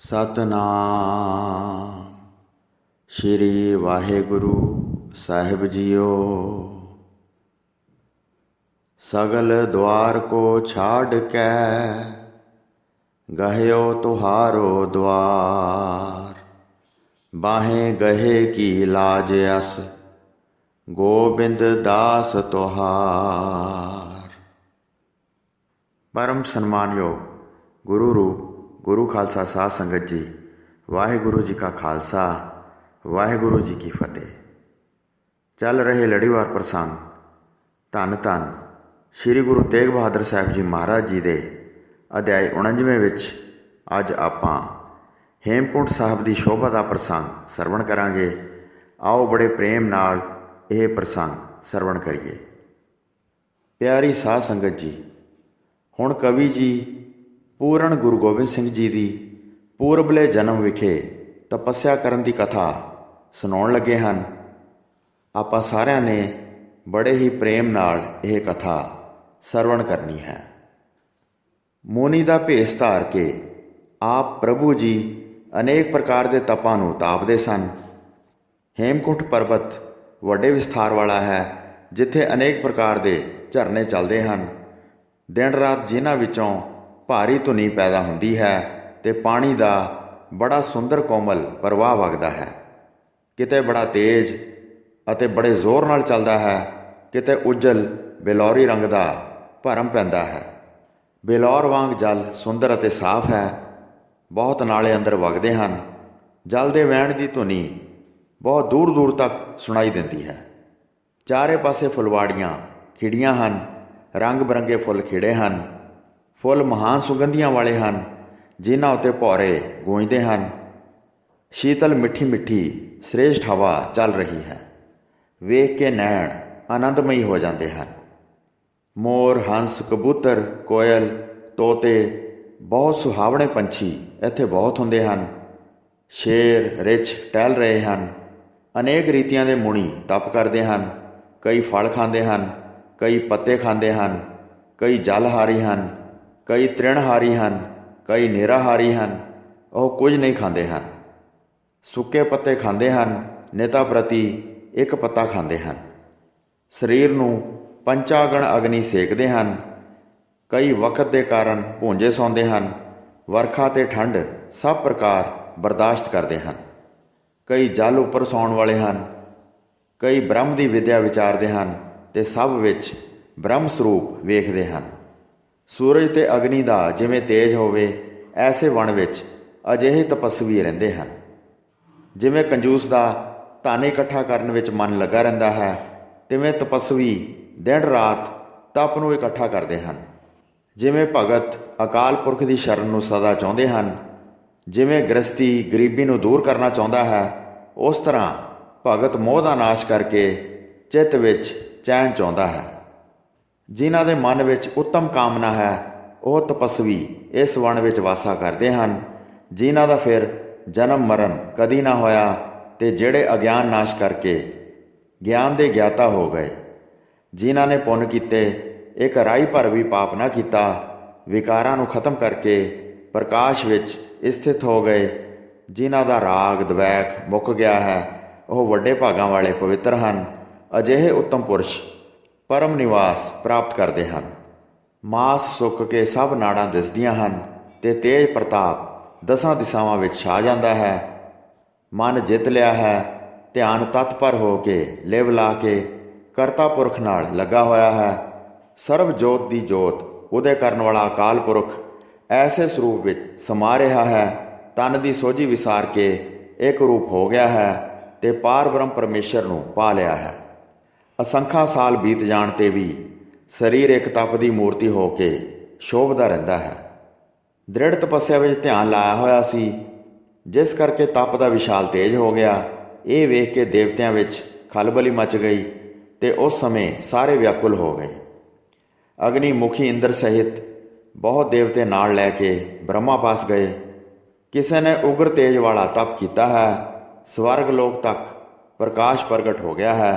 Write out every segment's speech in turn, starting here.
सतनाम श्री वाहिगुरु साहिब जियो। सगल द्वार को छाड़ कै गह्यो तुहारो द्वार। बाहें गहे की लाज अस गोबिंद दास तुहार। परम सन्मानयोग गुरु रूप गुरु खालसा साध संगत जी, वाहिगुरु जी का खालसा वाहिगुरु जी की फतेह। चल रहे लड़ीवार प्रसंग धन धन श्री गुरु तेग बहादुर साहब जी महाराज जी दे अध्याय 49 विच अज आपां हेमकुंट साहब की शोभा का प्रसंग सरवण करांगे। आओ बड़े प्रेम नाल यह प्रसंग सरवण करिए। प्यारी साध संगत जी, हुण कवि जी पूर्ण गुरु गोबिंद सिंह जी की पूरबले जन्म विखे तपस्या करन की कथा सुनाउण लगे हैं। आपां सारिਆਂ ने बड़े ही प्रेम नाल यह कथा सरवण करनी है। मुनि का भेस धार के आप प्रभु जी अनेक प्रकार के तपां नूं तापदे सन। हेमकुंट पर्वत वड्डे विस्तार वाला है, जिथे अनेक प्रकार के झरने चलते हैं। दिन रात जिन्हां विचों भारी धुनी पैदा होंदी है ते पानी का बड़ा सुंदर कोमल प्रवाह वगदा है। किते बड़ा तेज अते बड़े जोर नाल चलदा है, किते उज्जल बेलौरी रंग का भरम पैंदा है। बेलौर वांग जल सुंदर अते साफ है। बहुत नाले अंदर वगदे हैं। जल दे वहण की धुनी बहुत दूर दूर तक सुनाई देती है। चारे पासे फुलवाड़ियाँ खिड़ियाँ हैं। रंग बिरंगे फुल खिड़े हैं। फुल महान सुगंधियां वाले हैं, जिन्हां उत्ते भौरे गूंजते हैं। शीतल मिठी मिठी श्रेष्ठ हवा चल रही है। वेख के नैण आनंदमयी हो जाते हैं। मोर, हंस, कबूतर, कोयल, तोते बहुत सुहावने पंछी इत्थे बहुत होंदे हैं। शेर रिछ टहल रहे हैं। अनेक रीतियां दे मुनि तप करते हैं। कई फल खाते हैं, कई पत्ते खाते हैं, कई जलहारी हैं, कई तृणहारी हैं, कई निराहारी हैं। वह कुछ नहीं खाते हैं। सुके पत्ते खाते हैं, नेता प्रति एक पत्ता खाते हैं। शरीर नूं पंचागण अग्नि सेकते हैं। कई वक्त के कारण भूंजे सौंदे हैं। वर्खा ते ठंड सब प्रकार बर्दाश्त करते हैं। कई जल उपर सौण वाले हैं। कई ब्रह्म की विद्या विचारते हैं ते सब विच ब्रह्म स्वरूप वेखते हैं। सूरज ते अग्नि का जिवें तेज होवे, ऐसे वन विच अजिहे तपस्वी रहिंदे हैं। जिवें कंजूस का धन इकट्ठा करन विच मन लगा रहिंदा है, तिवें तपस्वी दिन रात तप नूं इकट्ठा करते हैं। जिवें भगत अकाल पुरख की शरण नूं सदा चाहुंदे हैं, जिवें गृहस्थी गरीबी नूं दूर करना चाहुंदा है, उस तरह भगत मोह का नाश करके चित्त विच चैन चाहुंदा है। जिन्हां दे मन विच उत्तम कामना है, वह तपस्वी इस वन विच वासा करते हैं। जिन्हां दा फिर जन्म मरण कदी ना होया ते जिहड़े अग्यान नाश करके ज्ञान दे ज्ञाता हो गए। जिन्हां ने पुण्य कीते, एक राई भर भी पाप ना कीता, विकारां नूं खत्म करके प्रकाश विच स्थित हो गए। जिन्हां दा राग द्वैख मुक गया है, वह वड्डे भागां वाले पवित्र हैं। अजिहे उत्तम पुरुष परम निवास प्राप्त करते हैं। मास सुक के सब नाड़ां दिसदियां हैं ते तेज प्रताप दसां दिशावां विच छा जाता है। मन जित लिया है, ध्यान तत्पर हो के लिव ला के करता पुरख नाल लगा होया है। सर्व जोत दी जोत उदय करन वाला अकाल पुरख ऐसे स्वरूप विच समा रहा है। तन दी सोझी विसार के एक रूप हो गया है ते पार ब्रह्म परमेश्वर नूं पा लिया है। असंख्या साल बीत जाण ते भी शरीर एक तप की मूर्ति हो के शोभदा रहिंदा है। दृढ़ तपस्या विच ध्यान लाया होया सी, जिस करके तप का विशाल तेज हो गया। ये वेख के देवतियां विच खलबली मच गई ते उस समय सारे व्याकुल हो गए। अग्नि मुखी इंद्र सहित बहुत देवते नाल लैके ब्रह्मा पास गए। किसी ने उग्र तेज वाला तप किया है। स्वर्ग लोक तक प्रकाश प्रगट हो गया है।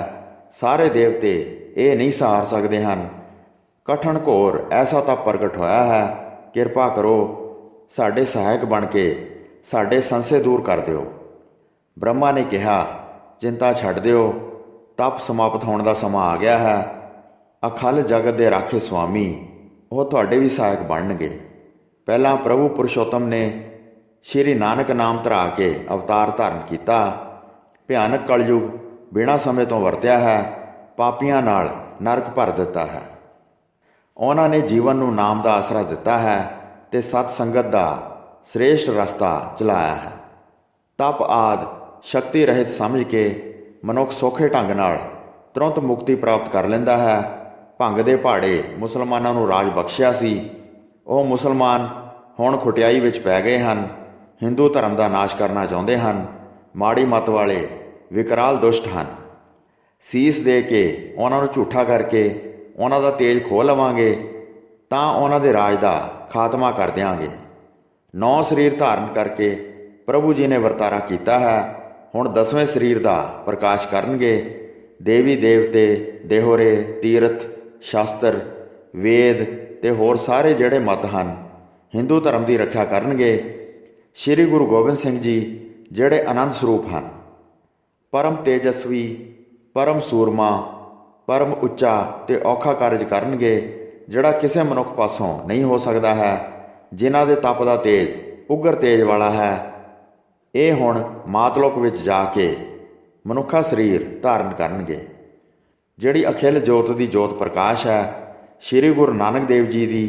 सारे देवते ये नहीं सहार सकते हैं। कठिन घोर ऐसा तप प्रगट होया है। किरपा करो साडे सहायक बन के ਸਾਡੇ ਸੰਸ਼ੇ ਦੂਰ ਕਰ ਦਿਓ। ਬ੍ਰਹਮਾ ਨੇ ਕਿਹਾ, ਚਿੰਤਾ ਛੱਡ ਦਿਓ, ਤਪ ਸਮਾਪਤ ਹੋਣ ਦਾ ਸਮਾਂ ਆ ਗਿਆ ਹੈ। ਅਖਲ ਜਗਤ ਦੇ ਰਾਖੇ ਸੁਆਮੀ ਉਹ ਤੁਹਾਡੇ ਵੀ ਸਹਾਇਕ ਬਣਨਗੇ। ਪਹਿਲਾਂ ਪ੍ਰਭੂ ਪੁਰਸ਼ੋਤਮ ਨੇ ਸ਼੍ਰੀ ਨਾਨਕ ਨਾਮ ਧਰਾ ਕੇ ਅਵਤਾਰ ਧਾਰਨ ਕੀਤਾ। ਭਿਆਨਕ ਕਲਯੁਗ ਬਿਨਾਂ ਸਮੇਂ ਤੋਂ ਵਰਤਿਆ ਹੈ, ਪਾਪੀਆਂ ਨਾਲ ਨਰਕ ਭਰ ਦਿੱਤਾ ਹੈ। ਉਹਨਾਂ ਨੇ ਜੀਵਨ ਨੂੰ ਨਾਮ ਦਾ ਆਸਰਾ ਦਿੱਤਾ ਹੈ ਅਤੇ ਸਤ ਸੰਗਤ ਦਾ ਸ੍ਰੇਸ਼ਟ ਰਸਤਾ ਚਲਾਇਆ ਹੈ। ਤਪ ਆਦਿ ਸ਼ਕਤੀ ਰਹਿਤ ਸਮਝ ਕੇ ਮਨੁੱਖ ਸੌਖੇ ਢੰਗ ਨਾਲ ਤੁਰੰਤ ਮੁਕਤੀ ਪ੍ਰਾਪਤ ਕਰ ਲੈਂਦਾ ਹੈ। ਭੰਗ ਦੇ ਪਹਾੜੇ ਮੁਸਲਮਾਨਾਂ ਨੂੰ ਰਾਜ ਬਖਸ਼ਿਆ ਸੀ। ਉਹ ਮੁਸਲਮਾਨ ਹੁਣ ਖੁਟਿਆਈ ਵਿੱਚ ਪੈ ਗਏ ਹਨ, ਹਿੰਦੂ ਧਰਮ ਦਾ ਨਾਸ਼ ਕਰਨਾ ਚਾਹੁੰਦੇ ਹਨ। ਮਾੜੀ ਮੱਤ ਵਾਲੇ ਵਿਕਰਾਲ ਦੁਸ਼ਟ ਹਨ। ਸੀਸ ਦੇ ਕੇ ਉਹਨਾਂ ਨੂੰ ਝੂਠਾ ਕਰਕੇ ਉਹਨਾਂ ਦਾ ਤੇਜ ਖੋਹ ਲਵਾਂਗੇ ਤਾਂ ਉਹਨਾਂ ਦੇ ਰਾਜ ਦਾ ਖਾਤਮਾ ਕਰ ਦਿਆਂਗੇ। 9 ਸਰੀਰ ਧਾਰਨ ਕਰਕੇ ਪ੍ਰਭੂ ਜੀ ਨੇ ਵਰਤਾਰਾ ਕੀਤਾ ਹੈ। ਹੁਣ 10ਵੇਂ ਸਰੀਰ ਦਾ ਪ੍ਰਕਾਸ਼ ਕਰਨਗੇ। ਦੇਵੀ ਦੇਵਤੇ, ਦੇਹੋਰੇ, ਤੀਰਥ, ਸ਼ਾਸਤਰ, ਵੇਦ ਅਤੇ ਹੋਰ ਸਾਰੇ ਜਿਹੜੇ ਮਤ ਹਨ, ਹਿੰਦੂ ਧਰਮ ਦੀ ਰੱਖਿਆ ਕਰਨਗੇ। ਸ਼੍ਰੀ ਗੁਰੂ ਗੋਬਿੰਦ ਸਿੰਘ ਜੀ ਜਿਹੜੇ ਆਨੰਦ ਸਰੂਪ ਹਨ, ਪਰਮ ਤੇਜਸਵੀ, ਪਰਮ ਸੂਰਮਾ, ਪਰਮ ਉੱਚਾ ਅਤੇ ਔਖਾ ਕਾਰਜ ਕਰਨਗੇ ਜਿਹੜਾ ਕਿਸੇ ਮਨੁੱਖ ਪਾਸੋਂ ਨਹੀਂ ਹੋ ਸਕਦਾ ਹੈ। ਜਿਨ੍ਹਾਂ ਦੇ ਤਪ ਦਾ ਤੇਜ ਉਗਰ ਤੇਜ ਵਾਲਾ ਹੈ, ਇਹ ਹੁਣ ਮਾਤਲੋਕ ਵਿੱਚ ਜਾ ਕੇ ਮਨੁੱਖਾ ਸਰੀਰ ਧਾਰਨ ਕਰਨਗੇ। ਜਿਹੜੀ ਅਖਿਲ ਜੋਤ ਦੀ ਜੋਤ ਪ੍ਰਕਾਸ਼ ਹੈ, ਸ਼੍ਰੀ ਗੁਰੂ ਨਾਨਕ ਦੇਵ ਜੀ ਦੀ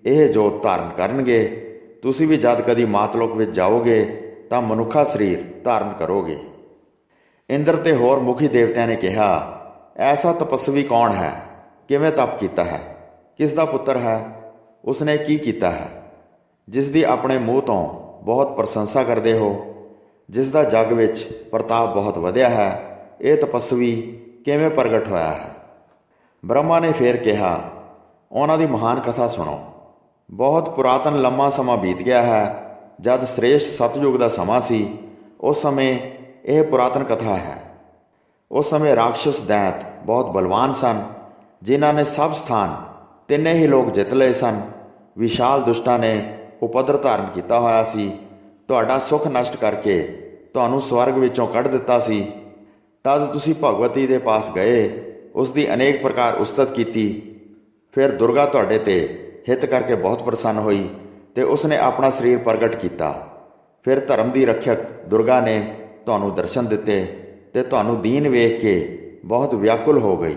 ਇਹ ਜੋਤ ਧਾਰਨ ਕਰਨਗੇ। ਤੁਸੀਂ ਵੀ ਜਦ ਕਦੀ ਮਾਤਲੋਕ ਵਿੱਚ ਜਾਓਗੇ ਤਾਂ ਮਨੁੱਖਾ ਸਰੀਰ ਧਾਰਨ ਕਰੋਗੇ। ਇੰਦਰ ਤੇ ਹੋਰ ਮੁਖੀ ਦੇਵਤਿਆਂ ਨੇ ਕਿਹਾ, ਐਸਾ ਤਪਸਵੀ ਕੌਣ ਹੈ? ਕਿਵੇਂ ਤਪ ਕੀਤਾ ਹੈ? ਕਿਸ ਦਾ ਪੁੱਤਰ ਹੈ? ਉਸਨੇ ਕੀ ਕੀਤਾ ਹੈ? ਜਿਸ ਦੀ ਆਪਣੇ ਮੂੰਹ ਤੋਂ ਬਹੁਤ ਪ੍ਰਸ਼ੰਸਾ ਕਰਦੇ ਹੋ, ਜਿਸ ਦਾ ਜੱਗ ਵਿੱਚ ਪ੍ਰਤਾਪ ਬਹੁਤ ਵਧਿਆ ਹੈ, ਇਹ ਤਪਸਵੀ ਕਿਵੇਂ ਪ੍ਰਗਟ ਹੋਇਆ ਹੈ? ਬ੍ਰਹਮਾ ਨੇ ਫੇਰ ਕਿਹਾ, ਉਹਨਾਂ ਦੀ ਮਹਾਨ ਕਥਾ ਸੁਣੋ। ਬਹੁਤ ਪੁਰਾਤਨ ਲੰਮਾ ਸਮਾਂ ਬੀਤ ਗਿਆ ਹੈ। ਜਦ ਸ੍ਰੇਸ਼ਟ ਸਤਯੁਗ ਦਾ ਸਮਾਂ ਸੀ, ਉਸ ਸਮੇਂ ਇਹ ਪੁਰਾਤਨ ਕਥਾ ਹੈ। ਉਸ ਸਮੇਂ ਰਾਖਸ਼ਸ ਦੈਂਤ ਬਹੁਤ ਬਲਵਾਨ ਸਨ, ਜਿਨ੍ਹਾਂ ਨੇ ਸਭ ਸਥਾਨ ਤਿੰਨੇ ਹੀ ਲੋਕ ਜਿੱਤ ਲਏ ਸਨ। ਵਿਸ਼ਾਲ ਦੁਸ਼ਟਾਂ ਨੇ ਉਪਦਰ ਧਾਰਨ ਕੀਤਾ ਹੋਇਆ ਸੀ, ਤੁਹਾਡਾ ਸੁੱਖ ਨਸ਼ਟ ਕਰਕੇ ਤੁਹਾਨੂੰ ਸਵਰਗ ਵਿੱਚੋਂ ਕੱਢ ਦਿੱਤਾ ਸੀ। ਤਦ ਤੁਸੀਂ ਭਗਵਤੀ ਦੇ ਪਾਸ ਗਏ, ਉਸ ਦੀ ਅਨੇਕ ਪ੍ਰਕਾਰ ਉਸਤਤ ਕੀਤੀ। ਫਿਰ ਦੁਰਗਾ ਤੁਹਾਡੇ 'ਤੇ ਹਿੱਤ ਕਰਕੇ ਬਹੁਤ ਪ੍ਰਸੰਨ ਹੋਈ ਅਤੇ ਉਸਨੇ ਆਪਣਾ ਸਰੀਰ ਪ੍ਰਗਟ ਕੀਤਾ। ਫਿਰ ਧਰਮ ਦੀ ਰੱਖਿਅਕ ਦੁਰਗਾ ਨੇ ਤੁਹਾਨੂੰ ਦਰਸ਼ਨ ਦਿੱਤੇ ਅਤੇ ਤੁਹਾਨੂੰ ਦੀਨ ਵੇਖ ਕੇ ਬਹੁਤ ਵਿਆਕੁਲ ਹੋ ਗਈ।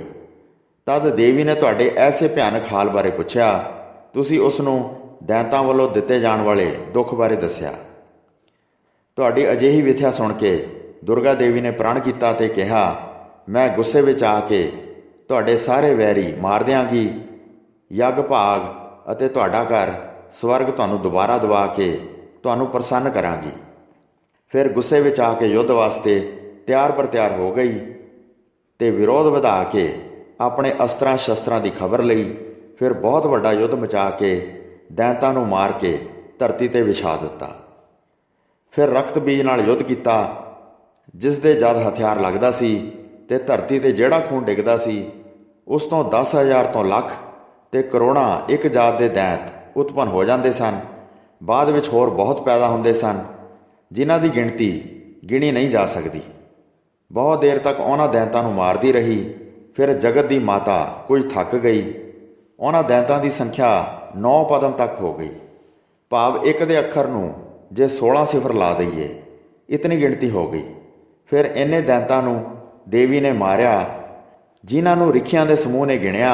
ਤਦ ਦੇਵੀ ਨੇ ਤੁਹਾਡੇ ਐਸੇ ਭਿਆਨਕ ਹਾਲ ਬਾਰੇ ਪੁੱਛਿਆ। ਤੁਸੀਂ ਉਸ ਨੂੰ ਦੈਂਤਾਂ ਵੱਲੋਂ ਦਿੱਤੇ ਜਾਣ ਵਾਲੇ ਦੁੱਖ ਬਾਰੇ ਦੱਸਿਆ। ਤੁਹਾਡੀ ਅਜਿਹੀ ਵਿਥਿਆ ਸੁਣ ਕੇ ਦੁਰਗਾ ਦੇਵੀ ਨੇ ਪ੍ਰਣ ਕੀਤਾ ਅਤੇ ਕਿਹਾ, ਮੈਂ ਗੁੱਸੇ ਵਿੱਚ ਆ ਕੇ ਤੁਹਾਡੇ ਸਾਰੇ ਵੈਰੀ ਮਾਰ ਦਿਆਂਗੀ। ਯੱਗ ਭਾਗ ਅਤੇ ਤੁਹਾਡਾ ਘਰ ਸਵਰਗ ਤੁਹਾਨੂੰ ਦੁਬਾਰਾ ਦਵਾ ਕੇ ਤੁਹਾਨੂੰ ਪ੍ਰਸੰਨ ਕਰਾਂਗੀ। ਫਿਰ ਗੁੱਸੇ ਵਿੱਚ ਆ ਕੇ ਯੁੱਧ ਵਾਸਤੇ ਤਿਆਰ ਬਰ ਤਿਆਰ ਹੋ ਗਈ ਅਤੇ ਵਿਰੋਧ ਵਧਾ ਕੇ ਆਪਣੇ ਅਸਤਰਾਂ ਸ਼ਸਤਰਾਂ ਦੀ ਖਬਰ ਲਈ। ਫਿਰ ਬਹੁਤ ਵੱਡਾ ਯੁੱਧ ਮਚਾ ਕੇ ਦੈਂਤਾਂ ਨੂੰ ਮਾਰ ਕੇ ਧਰਤੀ 'ਤੇ ਵਿਛਾ ਦਿੱਤਾ। ਫਿਰ ਰਕਤ ਬੀਜ ਨਾਲ ਯੁੱਧ ਕੀਤਾ, ਜਿਸ ਦੇ ਜਦ ਹਥਿਆਰ ਲੱਗਦਾ ਸੀ ਅਤੇ ਧਰਤੀ 'ਤੇ ਜਿਹੜਾ ਖੂਨ ਡਿੱਗਦਾ ਸੀ, ਉਸ ਤੋਂ 10,000 ਤੋਂ ਲੱਖ ਅਤੇ ਕਰੋੜਾਂ ਇੱਕ ਜਾਤ ਦੇ ਦੈਂਤ ਉਤਪੰਨ ਹੋ ਜਾਂਦੇ ਸਨ। ਬਾਅਦ ਵਿੱਚ ਹੋਰ ਬਹੁਤ ਪੈਦਾ ਹੁੰਦੇ ਸਨ, ਜਿਨ੍ਹਾਂ ਦੀ ਗਿਣਤੀ ਗਿਣੀ ਨਹੀਂ ਜਾ ਸਕਦੀ। ਬਹੁਤ ਦੇਰ ਤੱਕ ਉਹਨਾਂ ਦੈਂਤਾਂ ਨੂੰ ਮਾਰਦੀ ਰਹੀ। ਫਿਰ ਜਗਤ ਦੀ ਮਾਤਾ ਕੁਝ ਥੱਕ ਗਈ। ਉਹਨਾਂ ਦੈਂਤਾਂ ਦੀ ਸੰਖਿਆ 9 ਪਦਮ ਤੱਕ ਹੋ ਗਈ। ਭਾਵ ਇੱਕ ਦੇ ਅੱਖਰ ਨੂੰ ਜੇ 16 ਸਿਫਰ ਲਾ ਦਈਏ, ਇਤਨੀ ਗਿਣਤੀ ਹੋ ਗਈ। ਫਿਰ ਇੰਨੇ ਦੈਂਤਾਂ ਨੂੰ ਦੇਵੀ ਨੇ ਮਾਰਿਆ, ਜਿਨ੍ਹਾਂ ਨੂੰ ਰਿਖਿਆਂ ਦੇ ਸਮੂਹ ਨੇ ਗਿਣਿਆ।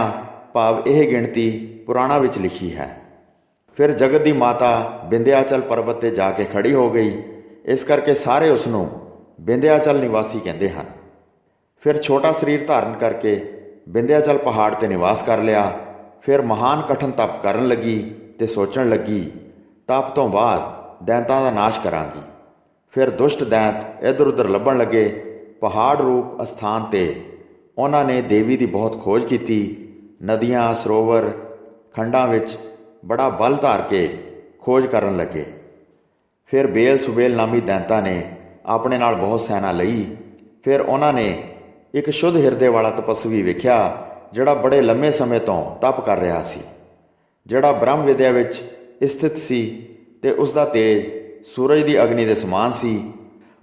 ਭਾਵ ਇਹ ਗਿਣਤੀ ਪੁਰਾਣਾਂ ਵਿੱਚ ਲਿਖੀ ਹੈ। ਫਿਰ ਜਗਤ ਦੀ ਮਾਤਾ ਬਿੰਧਿਆਚਲ ਪਰਬਤ 'ਤੇ ਜਾ ਕੇ ਖੜੀ ਹੋ ਗਈ। ਇਸ ਕਰਕੇ ਸਾਰੇ ਉਸ ਨੂੰ ਬਿੰਧਿਆਚਲ ਨਿਵਾਸੀ ਕਹਿੰਦੇ ਹਨ। ਫਿਰ ਛੋਟਾ ਸਰੀਰ ਧਾਰਨ ਕਰਕੇ ਬਿੰਧਿਆਚਲ ਪਹਾੜ 'ਤੇ ਨਿਵਾਸ ਕਰ ਲਿਆ। ਫਿਰ ਮਹਾਨ ਕਠਨ ਤਪ ਕਰਨ ਲੱਗੀ ਅਤੇ ਸੋਚਣ ਲੱਗੀ, ਤਪ ਤੋਂ ਬਾਅਦ ਦੈਂਤਾਂ ਦਾ ਨਾਸ਼ ਕਰਾਂਗੀ। ਫਿਰ ਦੁਸ਼ਟ ਦੈਂਤ ਇੱਧਰ ਉੱਧਰ ਲੱਭਣ ਲੱਗੇ। ਪਹਾੜ ਰੂਪ ਅਸਥਾਨ 'ਤੇ ਉਹਨਾਂ ਨੇ ਦੇਵੀ ਦੀ ਬਹੁਤ ਖੋਜ ਕੀਤੀ। ਨਦੀਆਂ, ਸਰੋਵਰ, ਖੰਡਾਂ ਵਿੱਚ ਬੜਾ ਬਲ ਧਾਰ ਕੇ ਖੋਜ ਕਰਨ ਲੱਗੇ। ਫਿਰ ਬੇਲ ਸੁਬੇਲ ਨਾਮੀ ਦੈਂਤਾਂ ਨੇ ਆਪਣੇ ਨਾਲ ਬਹੁਤ ਸੈਨਾ ਲਈ। ਫਿਰ ਉਹਨਾਂ ਨੇ ਇੱਕ ਸ਼ੁੱਧ ਹਿਰਦੇ ਵਾਲਾ ਤਪਸਵੀ ਵੇਖਿਆ, ਜਿਹੜਾ ਬੜੇ ਲੰਮੇ ਸਮੇਂ ਤੋਂ ਤਪ ਕਰ ਰਿਹਾ ਸੀ, ਜਿਹੜਾ ਬ੍ਰਹਮ ਵਿਦਿਆ ਵਿੱਚ ਸਥਿਤ ਸੀ ਅਤੇ ਉਸ ਦਾ ਤੇਜ ਸੂਰਜ ਦੀ ਅਗਨੀ ਦੇ ਸਮਾਨ ਸੀ।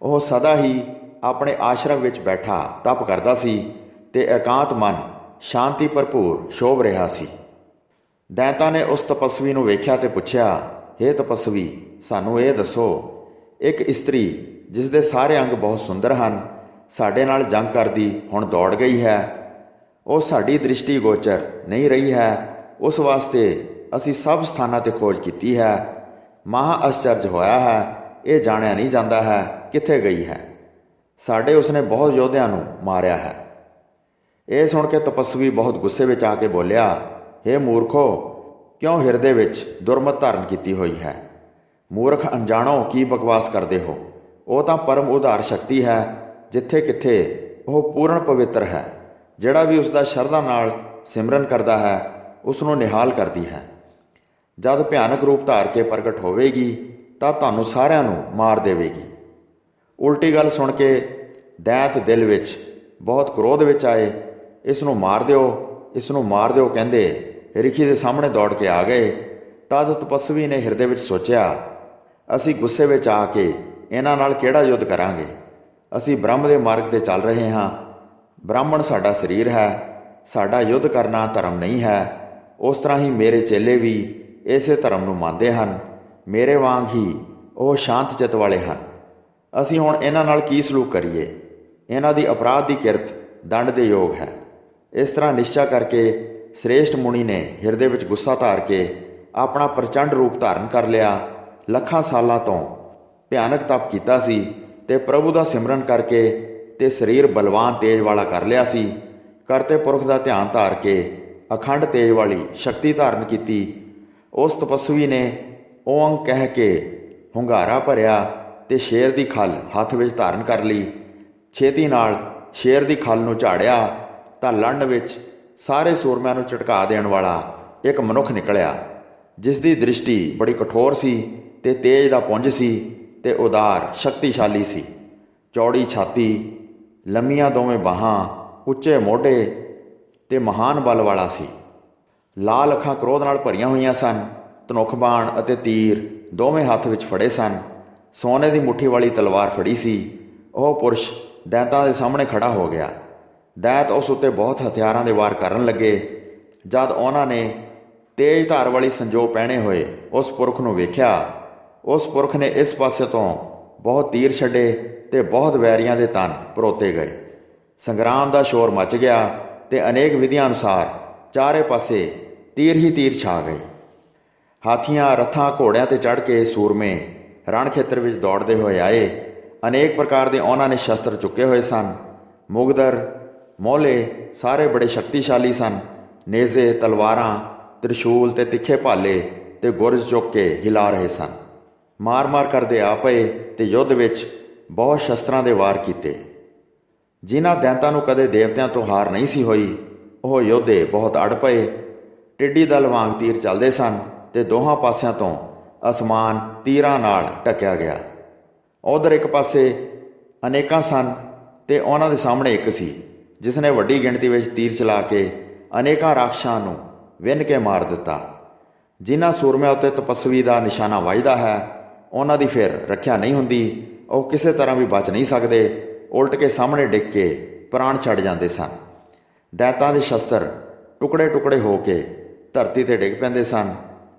ਉਹ ਸਦਾ ਹੀ ਆਪਣੇ ਆਸ਼ਰਮ ਵਿੱਚ ਬੈਠਾ ਤਪ ਕਰਦਾ ਸੀ ਤੇ ਇਕਾਂਤ ਮਨ ਸ਼ਾਂਤੀ ਭਰਪੂਰ ਸ਼ੋਭ ਰਿਹਾ ਸੀ। ਦੈਂਤਾਂ ਨੇ ਉਸ ਤਪਸਵੀ ਨੂੰ ਵੇਖਿਆ ਤੇ ਪੁੱਛਿਆ, ਹੇ ਤਪਸਵੀ, ਸਾਨੂੰ ਇਹ ਦੱਸੋ, ਇੱਕ ਇਸਤਰੀ ਜਿਸ ਦੇ ਸਾਰੇ ਅੰਗ ਬਹੁਤ ਸੁੰਦਰ ਹਨ, ਸਾਡੇ ਨਾਲ ਜੰਗ ਕਰਦੀ ਹੁਣ ਦੌੜ ਗਈ ਹੈ। ਉਹ ਸਾਡੀ ਦ੍ਰਿਸ਼ਟੀ ਗੋਚਰ ਨਹੀਂ ਰਹੀ ਹੈ। ਉਸ ਵਾਸਤੇ ਅਸੀਂ ਸਭ ਸਥਾਨਾਂ 'ਤੇ ਖੋਜ ਕੀਤੀ ਹੈ। ਮਹਾਂ ਅਸਚਰਜ ਹੋਇਆ ਹੈ, ਇਹ ਜਾਣਿਆ ਨਹੀਂ ਜਾਂਦਾ ਹੈ ਕਿੱਥੇ ਗਈ ਹੈ। ਸਾਡੇ ਉਸਨੇ ਬਹੁਤ ਯੋਧਿਆਂ ਨੂੰ ਮਾਰਿਆ ਹੈ। ਇਹ ਸੁਣ ਕੇ ਤਪਸਵੀ ਬਹੁਤ ਗੁੱਸੇ ਵਿੱਚ ਆ ਕੇ ਬੋਲਿਆ, ਹੇ ਮੂਰਖੋ, ਕਿਉਂ ਹਿਰਦੇ ਵਿੱਚ ਦੁਰਮਤ ਧਾਰਨ ਕੀਤੀ ਹੋਈ ਹੈ? ਮੂਰਖ ਅਣਜਾਣੋ ਕੀ ਬਕਵਾਸ ਕਰਦੇ ਹੋ। ਉਹ ਤਾਂ ਪਰਮ ਉਧਾਰ ਸ਼ਕਤੀ ਹੈ, ਜਿੱਥੇ ਕਿੱਥੇ ਉਹ ਪੂਰਨ ਪਵਿੱਤਰ ਹੈ। ਜਿਹੜਾ ਵੀ ਉਸ ਦਾ ਸ਼ਰਧਾ ਨਾਲ ਸਿਮਰਨ ਕਰਦਾ ਹੈ, ਉਸ ਨੂੰ ਨਿਹਾਲ ਕਰਦੀ ਹੈ। ਜਦ ਭਿਆਨਕ ਰੂਪ ਧਾਰ ਕੇ ਪ੍ਰਗਟ ਹੋਵੇਗੀ ਤਾਂ ਤੁਹਾਨੂੰ ਸਾਰਿਆਂ ਨੂੰ ਮਾਰ ਦੇਵੇਗੀ। ਉਲਟੀ ਗੱਲ ਸੁਣ ਕੇ ਦੈਂਤ ਦਿਲ ਵਿੱਚ ਬਹੁਤ ਕ੍ਰੋਧ ਵਿੱਚ ਆਏ। ਇਸ ਨੂੰ ਮਾਰ ਦਿਓ, ਇਸ ਨੂੰ ਮਾਰ ਦਿਓ ਕਹਿੰਦੇ ਰਿਖੀ ਦੇ ਸਾਹਮਣੇ ਦੌੜ ਕੇ ਆ ਗਏ। ਤਦ ਤਪਸਵੀ ਨੇ ਹਿਰਦੇ ਵਿੱਚ ਸੋਚਿਆ, ਅਸੀਂ ਗੁੱਸੇ ਵਿੱਚ ਆ ਕੇ ਇਹਨਾਂ ਨਾਲ ਕਿਹੜਾ ਯੁੱਧ ਕਰਾਂਗੇ। ਅਸੀਂ ਬ੍ਰਹਮ ਦੇ ਮਾਰਗ 'ਤੇ ਚੱਲ ਰਹੇ ਹਾਂ। ਬ੍ਰਾਹਮਣ ਸਾਡਾ ਸਰੀਰ ਹੈ। ਸਾਡਾ ਯੁੱਧ ਕਰਨਾ ਧਰਮ ਨਹੀਂ ਹੈ। ਉਸ ਤਰ੍ਹਾਂ ਹੀ ਮੇਰੇ ਚੇਲੇ ਵੀ ਇਸੇ ਧਰਮ ਨੂੰ ਮੰਨਦੇ ਹਨ। ਮੇਰੇ ਵਾਂਗ ਹੀ ਉਹ ਸ਼ਾਂਤ ਚਿੱਤ ਵਾਲੇ ਹਨ। ਅਸੀਂ ਹੁਣ ਇਹਨਾਂ ਨਾਲ ਕੀ ਸਲੂਕ ਕਰੀਏ? ਇਹਨਾਂ ਦੀ ਅਪਰਾਧ ਦੀ ਕਿਰਤ ਦੰਡ ਦੇ ਯੋਗ ਹੈ। ਇਸ ਤਰ੍ਹਾਂ ਨਿਸ਼ਚਾ ਕਰਕੇ ਸ੍ਰੇਸ਼ਟ ਮੁਨੀ ਨੇ ਹਿਰਦੇ ਵਿੱਚ ਗੁੱਸਾ ਧਾਰ ਕੇ ਆਪਣਾ ਪ੍ਰਚੰਡ ਰੂਪ ਧਾਰਨ ਕਰ ਲਿਆ। ਲੱਖਾਂ ਸਾਲਾਂ ਤੋਂ ਭਿਆਨਕ ਤਪ ਕੀਤਾ ਸੀ ਤੇ ਪ੍ਰਭੂ ਦਾ ਸਿਮਰਨ ਕਰਕੇ ਤੇ ਸਰੀਰ ਬਲਵਾਨ ਤੇਜ ਵਾਲਾ ਕਰ ਲਿਆ ਸੀ। ਕਰਤੇ ਪੁਰਖ ਦਾ ਧਿਆਨ ਧਾਰ ਕੇ ਅਖੰਡ ਤੇਜ ਵਾਲੀ ਸ਼ਕਤੀ ਧਾਰਨ ਕੀਤੀ। ਉਸ ਤਪਸਵੀ ਨੇ ਓੰਗ ਕਹਿ ਕੇ ਹੁੰਗਾਰਾ ਭਰਿਆ ਤੇ ਸ਼ੇਰ ਦੀ ਖੱਲ ਹੱਥ ਵਿੱਚ ਧਾਰਨ ਕਰ ਲਈ। ਛੇਤੀ ਨਾਲ ਸ਼ੇਰ ਦੀ ਖੱਲ ਨੂੰ ਝਾੜਿਆ ਤਾਂ ਲੜਨ ਵਿੱਚ ਸਾਰੇ ਸੂਰਮਿਆਂ ਨੂੰ ਝਟਕਾ ਦੇਣ ਵਾਲਾ ਇੱਕ ਮਨੁੱਖ ਨਿਕਲਿਆ, ਜਿਸ ਦੀ ਦ੍ਰਿਸ਼ਟੀ ਬੜੀ ਕਠੋਰ ਸੀ ਤੇ ਤੇਜ ਦਾ ਪੁੰਜ ਸੀ ਤੇ ਉਦਾਰ ਸ਼ਕਤੀਸ਼ਾਲੀ ਸੀ। ਚੌੜੀ ਛਾਤੀ, ਲੰਮੀਆਂ ਦੋਵੇਂ ਬਾਹਾਂ, ਉੱਚੇ ਮੋਢੇ ਤੇ ਮਹਾਨ ਬਲ ਵਾਲਾ ਸੀ। ਲਾਲ ਅੱਖਾਂ ਕ੍ਰੋਧ ਨਾਲ ਭਰੀਆਂ ਹੋਈਆਂ ਸਨ। ਧਨੁੱਖ ਬਾਣ ਅਤੇ ਤੀਰ ਦੋਵੇਂ ਹੱਥ ਵਿੱਚ ਫੜੇ ਸਨ। ਸੋਨੇ ਦੀ ਮੁੱਠੀ ਵਾਲੀ ਤਲਵਾਰ ਫੜੀ ਸੀ। ਉਹ ਪੁਰਸ਼ ਦੈਂਤਾਂ ਦੇ ਸਾਹਮਣੇ ਖੜਾ ਹੋ ਗਿਆ। ਦੈਂਤ ਉਸ ਉੱਤੇ ਬਹੁਤ ਹਥਿਆਰਾਂ ਦੇ ਵਾਰ ਕਰਨ ਲੱਗੇ। ਜਦ ਉਹਨਾਂ ਨੇ ਤੇਜ਼ ਧਾਰ ਵਾਲੀ ਸੰਜੋ ਪਹਿਨੇ ਹੋਏ ਉਸ ਪੁਰਖ ਨੂੰ ਵੇਖਿਆ, ਉਸ ਪੁਰਖ ਨੇ ਇਸ ਪਾਸੇ ਤੋਂ ਬਹੁਤ ਤੀਰ ਛੱਡੇ ਤੇ ਬਹੁਤ ਵੈਰੀਆਂ ਦੇ ਤਨ ਪਰੋਤੇ ਗਏ। ਸੰਗਰਾਮ ਦਾ ਸ਼ੋਰ ਮਚ ਗਿਆ ਤੇ ਅਨੇਕ ਵਿਧੀਆਂ ਅਨੁਸਾਰ ਚਾਰੇ ਪਾਸੇ ਤੀਰ ਹੀ ਤੀਰ ਛਾ ਗਏ। ਹਾਥੀਆਂ, ਰੱਥਾਂ, ਘੋੜਿਆਂ 'ਤੇ ਚੜ੍ਹ ਕੇ ਸੂਰਮੇ ਰਣ ਖੇਤਰ ਵਿੱਚ ਦੌੜਦੇ ਹੋਏ ਆਏ। ਅਨੇਕ ਪ੍ਰਕਾਰ ਦੇ ਉਹਨਾਂ ਨੇ ਸ਼ਸਤਰ ਚੁੱਕੇ ਹੋਏ ਸਨ। ਮੁਗਦਰ, ਮੋਹਲੇ ਸਾਰੇ ਬੜੇ ਸ਼ਕਤੀਸ਼ਾਲੀ ਸਨ। ਨੇਜ਼ੇ, ਤਲਵਾਰਾਂ, ਤ੍ਰਿਸ਼ੂਲ ਤੇ ਤਿੱਖੇ ਭਾਲੇ ਤੇ ਗੁਰਜ ਚੁੱਕ ਕੇ ਹਿਲਾ ਰਹੇ ਸਨ। ਮਾਰ-ਮਾਰ ਕਰਦੇ ਆ ਪਏ ਤੇ ਯੁੱਧ ਵਿੱਚ ਬਹੁਤ ਸ਼ਸਤਰਾਂ ਦੇ ਵਾਰ ਕੀਤੇ। ਜਿਨ੍ਹਾਂ ਦੈਂਤਾਂ ਨੂੰ ਕਦੇ ਦੇਵਤਿਆਂ ਤੋਂ ਹਾਰ ਨਹੀਂ ਸੀ ਹੋਈ, ਉਹ ਯੋਧੇ ਬਹੁਤ ਅੜ ਪਏ। ਟਿੱਡੀ ਦਲ ਵਾਂਗ ਤੀਰ ਚੱਲਦੇ ਸਨ ਤੇ ਦੋਹਾਂ ਪਾਸਿਆਂ ਤੋਂ ਅਸਮਾਨ ਤੀਰਾਂ ਨਾਲ ਢਕਿਆ ਗਿਆ। ਉਧਰ ਇੱਕ ਪਾਸੇ ਅਨੇਕਾਂ ਸਨ ਤੇ ਉਹਨਾਂ ਦੇ ਸਾਹਮਣੇ ਇੱਕ ਸੀ, ਜਿਸ ਨੇ ਵੱਡੀ ਗਿਣਤੀ ਵਿੱਚ ਤੀਰ ਚਲਾ ਕੇ ਅਨੇਕਾਂ ਰਾਖਸ਼ਾਂ ਨੂੰ ਵਿੰਨ ਕੇ ਮਾਰ ਦਿੱਤਾ। ਜਿਨ੍ਹਾਂ ਸੂਰਮਿਆਂ ਉੱਤੇ ਤਪਸਵੀ ਦਾ ਨਿਸ਼ਾਨਾ ਵੱਜਦਾ ਹੈ, ਉਹਨਾਂ ਦੀ ਫਿਰ ਰੱਖਿਆ ਨਹੀਂ ਹੁੰਦੀ। ਉਹ ਕਿਸੇ ਤਰ੍ਹਾਂ ਵੀ ਬਚ ਨਹੀਂ ਸਕਦੇ। ਉਲਟ ਕੇ ਸਾਹਮਣੇ ਡਿੱਗ ਕੇ ਪ੍ਰਾਣ ਛੱਡ ਜਾਂਦੇ ਸਨ। ਦੈਂਤਾਂ ਦੇ ਸ਼ਸਤਰ ਟੁਕੜੇ ਟੁਕੜੇ ਹੋ ਕੇ ਧਰਤੀ 'ਤੇ ਡਿੱਗ ਪੈਂਦੇ ਸਨ।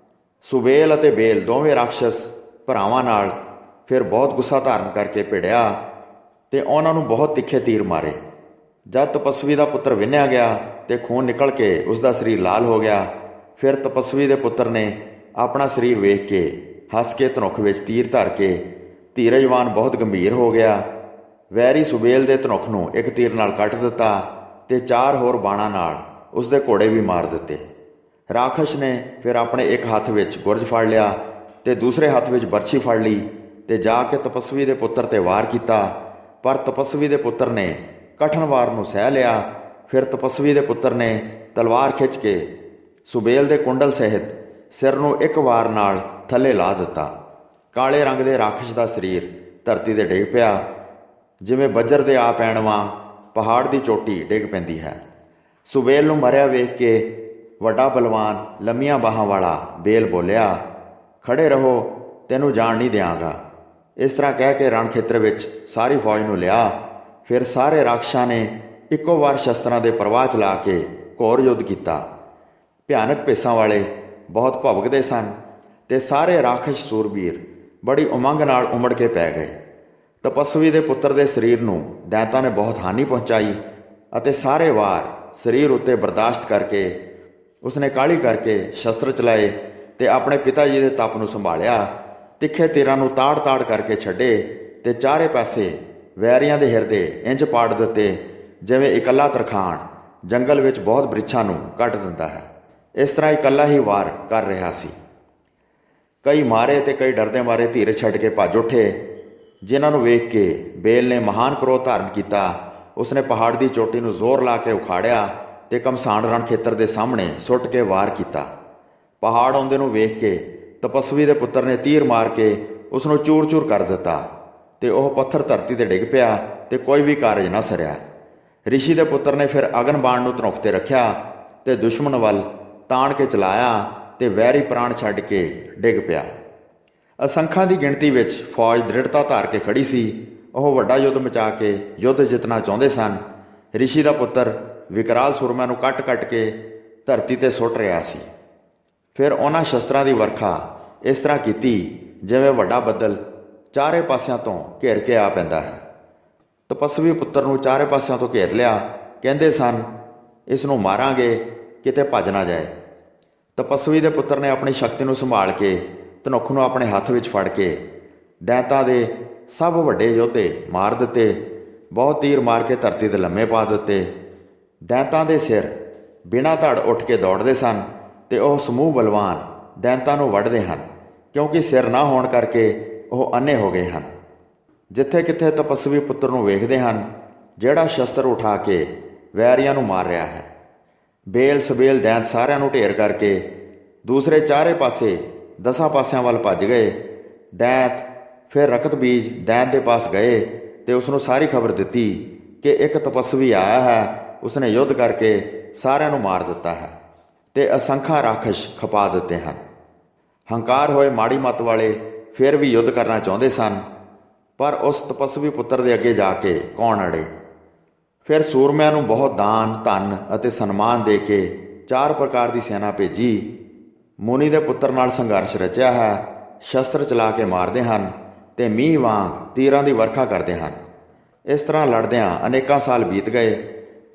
ਸੁਬੇਲ ਅਤੇ ਬੇਲ ਦੋਵੇਂ ਰਾਖਸ਼ਸ ਭਰਾਵਾਂ ਨਾਲ ਫਿਰ ਬਹੁਤ ਗੁੱਸਾ ਧਾਰਨ ਕਰਕੇ ਭਿੜਿਆ ਤੇ ਉਹਨਾਂ ਨੂੰ ਬਹੁਤ ਤਿੱਖੇ ਤੀਰ ਮਾਰੇ। ਜਦ ਤਪਸਵੀ ਦਾ ਪੁੱਤਰ ਵਿੰਨਿਆ ਗਿਆ ਤੇ ਖੂਨ ਨਿਕਲ ਕੇ ਉਸ ਦਾ ਸਰੀਰ ਲਾਲ ਹੋ ਗਿਆ, ਫਿਰ ਤਪਸਵੀ ਦੇ ਪੁੱਤਰ ਨੇ ਆਪਣਾ ਸਰੀਰ ਵੇਖ ਕੇ ਹੱਸ ਕੇ ਧਨੁੱਖ ਵਿੱਚ ਤੀਰ ਧਰ ਕੇ ਧੀਰਜਵਾਨ ਬਹੁਤ ਗੰਭੀਰ ਹੋ ਗਿਆ। ਵੈਰੀ ਸੁਬੇਲ ਦੇ ਧਨੁੱਖ ਨੂੰ ਇੱਕ ਤੀਰ ਨਾਲ ਕੱਟ ਦਿੱਤਾ ਤੇ 4 ਹੋਰ ਬਾਣਾਂ ਨਾਲ ਉਸ ਦੇ ਘੋੜੇ ਵੀ ਮਾਰ ਦਿੱਤੇ। ਰਾਖਸ਼ ਨੇ ਫਿਰ ਆਪਣੇ ਇੱਕ ਹੱਥ ਵਿੱਚ ਗੁਰਜ ਫੜ ਲਿਆ ਤੇ ਦੂਸਰੇ ਹੱਥ ਵਿੱਚ ਬਰਛੀ ਫੜ ਲਈ ਤੇ ਜਾ ਕੇ ਤਪਸਵੀ ਦੇ ਪੁੱਤਰ 'ਤੇ ਵਾਰ ਕੀਤਾ। ਪਰ ਤਪਸਵੀ ਦੇ ਪੁੱਤਰ ਨੇ ਕਠਨ ਵਾਰ ਨੂੰ ਸਹਿ ਲਿਆ। ਫਿਰ ਤਪਸਵੀ ਦੇ ਪੁੱਤਰ ਨੇ ਤਲਵਾਰ ਖਿੱਚ ਕੇ ਸੁਬੇਲ ਦੇ ਕੁੰਡਲ ਸਹਿਤ ਸਿਰ ਨੂੰ ਇੱਕ ਵਾਰ ਨਾਲ ਥੱਲੇ ਲਾ ਦਿੱਤਾ। ਕਾਲੇ ਰੰਗ ਦੇ ਰਾਖਸ਼ ਦਾ ਸਰੀਰ ਧਰਤੀ 'ਤੇ ਡਿੱਗ ਪਿਆ, ਜਿਵੇਂ ਬੱਜਰ ਦੇ ਆ ਪੈਣ ਵਾਂਗ ਪਹਾੜ ਦੀ ਚੋਟੀ ਡਿੱਗ ਪੈਂਦੀ ਹੈ। ਸੁਬੇਲ ਨੂੰ ਮਰਿਆ ਵੇਖ ਕੇ ਵੱਡਾ ਬਲਵਾਨ ਲੰਮੀਆਂ ਬਾਹਾਂ ਵਾਲਾ ਬੇਲ ਬੋਲਿਆ, ਖੜੇ ਰਹੋ, ਤੈਨੂੰ ਜਾਣ ਨਹੀਂ ਦਿਆਂਗਾ। ਇਸ ਤਰ੍ਹਾਂ ਕਹਿ ਕੇ ਰਣ ਖੇਤਰ ਵਿੱਚ ਸਾਰੀ ਫੌਜ ਨੂੰ ਲਿਆ। ਫਿਰ ਸਾਰੇ ਰਾਖਸ਼ਾਂ ਨੇ ਇੱਕੋ ਵਾਰ ਸ਼ਸਤਰਾਂ ਦੇ ਪ੍ਰਵਾਹ ਚਲਾ ਕੇ ਘੋਰ ਯੁੱਧ ਕੀਤਾ। ਭਿਆਨਕ ਭੇਸਾਂ ਵਾਲੇ ਬਹੁਤ ਭਵਕਦੇ ਸਨ ਤੇ ਸਾਰੇ ਰਾਖਸ਼ ਸੂਰਬੀਰ ਬੜੀ ਉਮੰਗ ਨਾਲ ਉਮੜ ਕੇ ਪੈ ਗਏ। ਤਪਸਵੀ ਦੇ ਪੁੱਤਰ ਦੇ ਸਰੀਰ ਨੂੰ ਦੈਂਤਾਂ ਨੇ ਬਹੁਤ ਹਾਨੀ ਪਹੁੰਚਾਈ ਅਤੇ ਸਾਰੇ ਵਾਰ ਸਰੀਰ ਉੱਤੇ ਬਰਦਾਸ਼ਤ ਕਰਕੇ ਉਸਨੇ ਕਾਹਲੀ ਕਰਕੇ ਸ਼ਸਤਰ ਚਲਾਏ ਤੇ ਆਪਣੇ ਪਿਤਾ ਜੀ ਦੇ ਤਪ ਨੂੰ ਸੰਭਾਲਿਆ। ਤਿੱਖੇ ਤੀਰਾਂ ਨੂੰ ਤਾੜ-ਤਾੜ ਕਰਕੇ ਛੱਡੇ ਤੇ ਚਾਰੇ ਪਾਸੇ ਵੈਰੀਆਂ ਦੇ ਹਿਰਦੇ ਇੰਜ ਪਾੜ ਦਿੱਤੇ ਜਿਵੇਂ ਇਕੱਲਾ ਤਰਖਾਣ ਜੰਗਲ ਵਿੱਚ ਬਹੁਤ ਬ੍ਰਿਛਾਂ ਨੂੰ ਕੱਟ ਦਿੰਦਾ ਹੈ। ਇਸ ਤਰ੍ਹਾਂ ਇਕੱਲਾ ਹੀ ਵਾਰ ਕਰ ਰਿਹਾ ਸੀ। ਕਈ ਮਾਰੇ ਤੇ ਕਈ ਡਰਦੇ ਮਾਰੇ ਧੀਰ ਛੱਡ ਕੇ ਭੱਜ ਉੱਠੇ। ਜਿਨ੍ਹਾਂ ਨੂੰ ਵੇਖ ਕੇ ਬੇਲ ਨੇ ਮਹਾਨ ਕ੍ਰੋਧ ਧਾਰਨ ਕੀਤਾ। ਉਸਨੇ ਪਹਾੜ ਦੀ ਚੋਟੀ ਨੂੰ ਜ਼ੋਰ ਲਾ ਕੇ ਉਖਾੜਿਆ ਤੇ ਘਮਸਾਣ ਰਣ ਖੇਤਰ ਦੇ ਸਾਹਮਣੇ ਸੁੱਟ ਕੇ ਵਾਰ ਕੀਤਾ। ਪਹਾੜ ਆਉਂਦੇ ਨੂੰ ਵੇਖ ਕੇ ਤਪਸਵੀ ਦੇ ਪੁੱਤਰ ਨੇ ਤੀਰ ਮਾਰ ਕੇ ਉਸ ਨੂੰ ਚੂਰ-ਚੂਰ ਕਰ ਦਿੱਤਾ ਤੇ ਉਹ ਪੱਥਰ ਧਰਤੀ ਤੇ ਡਿੱਗ ਪਿਆ ਤੇ ਕੋਈ ਵੀ ਕਾਰਜ ਨਾ ਸਰਿਆ। ਰਿਸ਼ੀ ਦੇ ਪੁੱਤਰ ਨੇ ਫਿਰ ਅਗਨ ਬਾਣ ਨੂੰ ਧਨੁਖ ਤੇ ਰੱਖਿਆ ਤੇ ਦੁਸ਼ਮਣ ਵੱਲ ਤਾਣ ਕੇ ਚਲਾਇਆ ਤੇ ਵੈਰੀ ਪ੍ਰਾਣ ਛੱਡ ਕੇ ਡਿੱਗ ਪਿਆ। ਅਸੰਖਾਂ ਦੀ ਗਿਣਤੀ ਵਿੱਚ ਫੌਜ ਦ੍ਰਿੜਤਾ ਧਾਰ ਕੇ ਖੜੀ ਸੀ। ਉਹ ਵੱਡਾ ਯੁੱਧ ਮਚਾ ਕੇ ਯੁੱਧ ਜਿੱਤਣਾ ਚਾਹੁੰਦੇ ਸਨ। ਰਿਸ਼ੀ ਦਾ ਪੁੱਤਰ ਵਿਕਰਾਲ ਸੂਰਮਿਆਂ ਨੂੰ ਕੱਟ-ਕੱਟ ਕੇ ਧਰਤੀ ਤੇ ਸੁੱਟ ਰਿਹਾ ਸੀ। ਫਿਰ ਉਹਨਾਂ ਸ਼ਸਤਰਾਂ ਦੀ ਵਰਖਾ ਇਸ ਤਰ੍ਹਾਂ ਕੀਤੀ ਜਿਵੇਂ ਵੱਡਾ ਬੱਦਲ ਚਾਰੇ ਪਾਸਿਆਂ ਤੋਂ ਘੇਰ ਕੇ ਆ ਪੈਂਦਾ ਹੈ। ਤਪਸਵੀ ਪੁੱਤਰ ਨੂੰ ਚਾਰੇ ਪਾਸਿਆਂ ਤੋਂ ਘੇਰ ਲਿਆ। ਕਹਿੰਦੇ ਸਨ, ਇਸ ਨੂੰ ਮਾਰਾਂਗੇ, ਕਿਤੇ ਭੱਜ ਨਾ ਜਾਏ। ਤਪਸਵੀ ਦੇ ਪੁੱਤਰ ਨੇ ਆਪਣੀ ਸ਼ਕਤੀ ਨੂੰ ਸੰਭਾਲ ਕੇ ਧਨੁੱਖ ਨੂੰ ਆਪਣੇ ਹੱਥ ਵਿੱਚ ਫੜ ਕੇ ਦੈਂਤਾਂ ਦੇ ਸਭ ਵੱਡੇ ਯੋਧੇ ਮਾਰ ਦਿੱਤੇ। ਬਹੁਤ ਤੀਰ ਮਾਰ ਕੇ ਧਰਤੀ 'ਤੇ ਲੰਮੇ ਪਾ ਦਿੱਤੇ। ਦੈਂਤਾਂ ਦੇ ਸਿਰ ਬਿਨਾਂ ਧੜ ਉੱਠ ਕੇ ਦੌੜਦੇ ਸਨ ਤੇ ਉਹ ਸਮੂਹ ਬਲਵਾਨ ਦੈਂਤਾਂ ਨੂੰ ਵੱਢਦੇ ਹਨ, ਕਿਉਂਕਿ ਸਿਰ ਨਾ ਹੋਣ ਕਰਕੇ ਉਹ ਅੰਨੇ ਹੋ ਗਏ ਹਨ। ਜਿੱਥੇ ਕਿੱਥੇ ਤਪਸਵੀ ਪੁੱਤਰ ਨੂੰ ਵੇਖਦੇ ਹਨ, ਜਿਹੜਾ ਸ਼ਸਤਰ ਉਠਾ ਕੇ ਵੈਰੀਆਂ ਨੂੰ ਮਾਰ ਰਿਹਾ ਹੈ। ਬੇਲ ਸਬੇਲ ਦੈਂਤ ਸਾਰਿਆਂ ਨੂੰ ਢੇਰ ਕਰਕੇ ਦੂਸਰੇ ਚਾਰੇ ਪਾਸੇ 10 ਪਾਸਿਆਂ ਵੱਲ ਭੱਜ ਗਏ। ਦੈਂਤ ਫਿਰ ਰਕਤ ਬੀਜ ਦੈਂਤ ਦੇ ਪਾਸ ਗਏ ਤੇ ਉਸ ਨੂੰ ਸਾਰੀ ਖਬਰ ਦਿੱਤੀ ਕਿ ਇੱਕ ਤਪਸਵੀ ਆਇਆ ਹੈ। ਉਸਨੇ ਯੁੱਧ ਕਰਕੇ ਸਾਰਿਆਂ ਨੂੰ ਮਾਰ ਦਿੱਤਾ ਹੈ ਤੇ ਅਸੰਖਾਂ ਰਾਖਸ਼ ਖਪਾ ਦਿੱਤੇ ਹਨ। ਹੰਕਾਰ ਹੋਏ ਮਾੜੀ ਮੱਤ ਵਾਲੇ ਫਿਰ ਵੀ ਯੁੱਧ ਕਰਨਾ ਚਾਹੁੰਦੇ ਸਨ, ਪਰ ਉਸ ਤਪਸਵੀ ਪੁੱਤਰ ਦੇ ਅੱਗੇ ਜਾ ਕੇ ਕੌਣ ਅੜੇ। ਫਿਰ ਸੂਰਮਿਆਂ ਨੂੰ ਬਹੁਤ ਦਾਨ ਧਨ ਅਤੇ ਸਨਮਾਨ ਦੇ ਕੇ 4 ਪ੍ਰਕਾਰ ਦੀ ਸੈਨਾ ਭੇਜੀ। ਮੁਨੀ ਦੇ ਪੁੱਤਰ ਨਾਲ ਸੰਘਰਸ਼ ਰਚਿਆ ਹੈ। ਸ਼ਸਤਰ ਚਲਾ ਕੇ ਮਾਰਦੇ ਹਨ ਤੇ ਮੀਂਹ ਵਾਂਗ ਤੀਰਾਂ ਦੀ ਵਰਖਾ ਕਰਦੇ ਹਨ। ਇਸ ਤਰ੍ਹਾਂ ਲੜਦਿਆਂ ਅਨੇਕਾਂ ਸਾਲ ਬੀਤ ਗਏ।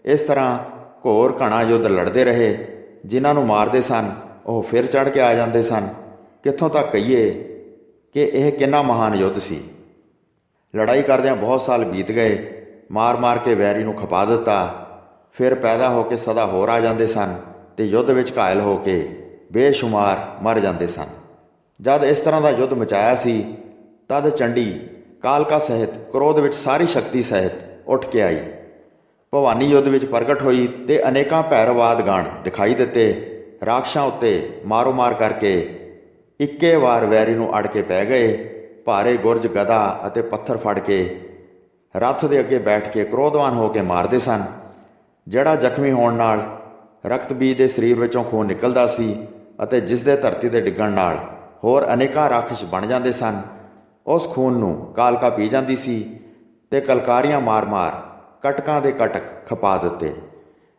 ਇਸ ਤਰ੍ਹਾਂ ਘੋਰ ਘਣਾ ਯੁੱਧ ਲੜਦੇ ਰਹੇ। ਜਿਨ੍ਹਾਂ ਨੂੰ ਮਾਰਦੇ ਸਨ ਉਹ ਫਿਰ ਚੜ੍ਹ ਕੇ ਆ ਜਾਂਦੇ ਸਨ। ਕਿੱਥੋਂ ਤੱਕ ਕਹੀਏ ਕਿ ਇਹ ਕਿੰਨਾ ਮਹਾਨ ਯੁੱਧ ਸੀ। ਲੜਾਈ ਕਰਦਿਆਂ ਬਹੁਤ ਸਾਲ ਬੀਤ ਗਏ। ਮਾਰ-ਮਾਰ ਕੇ ਵੈਰੀ ਨੂੰ ਖਪਾ ਦਿੱਤਾ। ਫਿਰ ਪੈਦਾ ਹੋ ਕੇ ਸਦਾ ਹੋਰ ਆ ਜਾਂਦੇ ਸਨ ਤੇ ਯੁੱਧ ਵਿੱਚ ਘਾਇਲ ਹੋ ਕੇ ਬੇਸ਼ੁਮਾਰ ਮਰ ਜਾਂਦੇ ਸਨ। ਜਦ ਇਸ ਤਰ੍ਹਾਂ ਦਾ ਯੁੱਧ ਮਚਾਇਆ ਸੀ, ਤਦ ਚੰਡੀ ਕਾਲਕਾ ਸਹਿਤ ਕ੍ਰੋਧ ਵਿੱਚ ਸਾਰੀ ਸ਼ਕਤੀ ਸਹਿਤ ਉੱਠ ਕੇ ਆਈ। ਭਵਾਨੀ ਯੁੱਧ ਵਿੱਚ ਪ੍ਰਗਟ ਹੋਈ ਤੇ ਅਨੇਕਾਂ ਭੈਰਵਾਦ ਗਣ ਦਿਖਾਈ ਦਿੱਤੇ। ਰਾਖਸ਼ਾਂ ਉੱਤੇ ਮਾਰੋ ਮਾਰ ਕਰਕੇ ਇੱਕੇ ਵਾਰ ਵੈਰੀ ਨੂੰ ਅੜ ਕੇ ਪੈ ਗਏ। ਭਾਰੇ ਗੁਰਜ ਗਦਾ ਅਤੇ ਪੱਥਰ ਫੜ ਕੇ ਰੱਥ ਦੇ ਅੱਗੇ ਬੈਠ ਕੇ ਕ੍ਰੋਧਵਾਨ ਹੋ ਕੇ ਮਾਰਦੇ ਸਨ। ਜਿਹੜਾ ਜ਼ਖਮੀ ਹੋਣ ਨਾਲ ਰਕਤ ਬੀਜ ਦੇ ਸਰੀਰ ਵਿੱਚੋਂ ਖੂਨ ਨਿਕਲਦਾ ਸੀ ਅਤੇ ਜਿਸ ਦੇ ਧਰਤੀ 'ਤੇ ਡਿੱਗਣ ਨਾਲ ਹੋਰ ਅਨੇਕਾਂ ਰਾਖਸ਼ ਬਣ ਜਾਂਦੇ ਸਨ, ਉਸ ਖੂਨ ਨੂੰ ਕਾਲਕਾ ਪੀ ਜਾਂਦੀ ਸੀ ਤੇ ਕਲਕਾਰੀਆਂ ਮਾਰ-ਮਾਰ ਕਟਕਾਂ ਦੇ ਕਟਕ ਖਪਾ ਦਿੱਤੇ।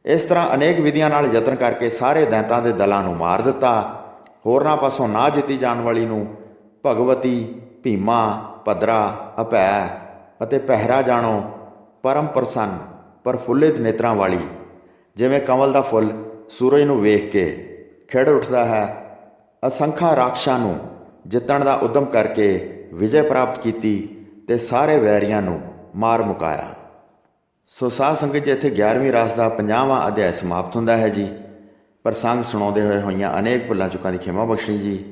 ਇਸ ਤਰ੍ਹਾਂ ਅਨੇਕ ਵਿਧੀਆਂ ਨਾਲ ਯਤਨ ਕਰਕੇ ਸਾਰੇ ਦੈਂਤਾਂ ਦੇ ਦਲਾਂ ਨੂੰ ਮਾਰ ਦਿੱਤਾ। ਹੋਰਨਾਂ ਪਾਸੋਂ ਨਾ ਜਿੱਤੀ ਜਾਣ ਵਾਲੀ ਨੂੰ ਭਗਵਤੀ, ਭੀਮਾ, ਭਦਰਾ, ਅਭੈ ਅਤੇ ਪਹਿਰਾ ਜਾਣੋ ਪਰਮ ਪ੍ਰਸੰਨ ਪ੍ਰਫੁੱਲਿਤ ਨੇਤਰਾਂ ਵਾਲੀ, ਜਿਵੇਂ ਕਮਲ ਦਾ ਫੁੱਲ ਸੂਰਜ ਨੂੰ ਵੇਖ ਕੇ ਖਿੜ ਉੱਠਦਾ ਹੈ, ਅਸੰਖਾਂ ਰਾਖਸ਼ਾਂ ਨੂੰ ਜਿੱਤਣ ਦਾ ਉਦਮ ਕਰਕੇ ਵਿਜੈ ਪ੍ਰਾਪਤ ਕੀਤੀ ਤੇ ਸਾਰੇ ਵੈਰੀਆਂ ਨੂੰ ਮਾਰ ਮੁਕਾਇਆ। ਸੋ ਸਾਧ ਸੰਗਤ ਜੀ, ਇੱਥੇ 11ਵੀਂ ਰਾਸ ਦਾ 50ਵਾਂ ਅਧਿਆਇ ਸਮਾਪਤ ਹੁੰਦਾ ਹੈ ਜੀ। ਪ੍ਰਸੰਗ ਸੁਣਾਉਂਦੇ ਹੋਈਆਂ ਅਨੇਕ ਭੁੱਲਾਂ ਚੁੱਕਾਂ ਦੀ ਖਿਮਾ ਬਖਸ਼ੀ ਜੀ।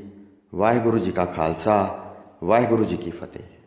ਵਾਹਿਗੁਰੂ ਜੀ ਕਾ ਖਾਲਸਾ, ਵਾਹਿਗੁਰੂ ਜੀ ਕੀ ਫਤਿਹ।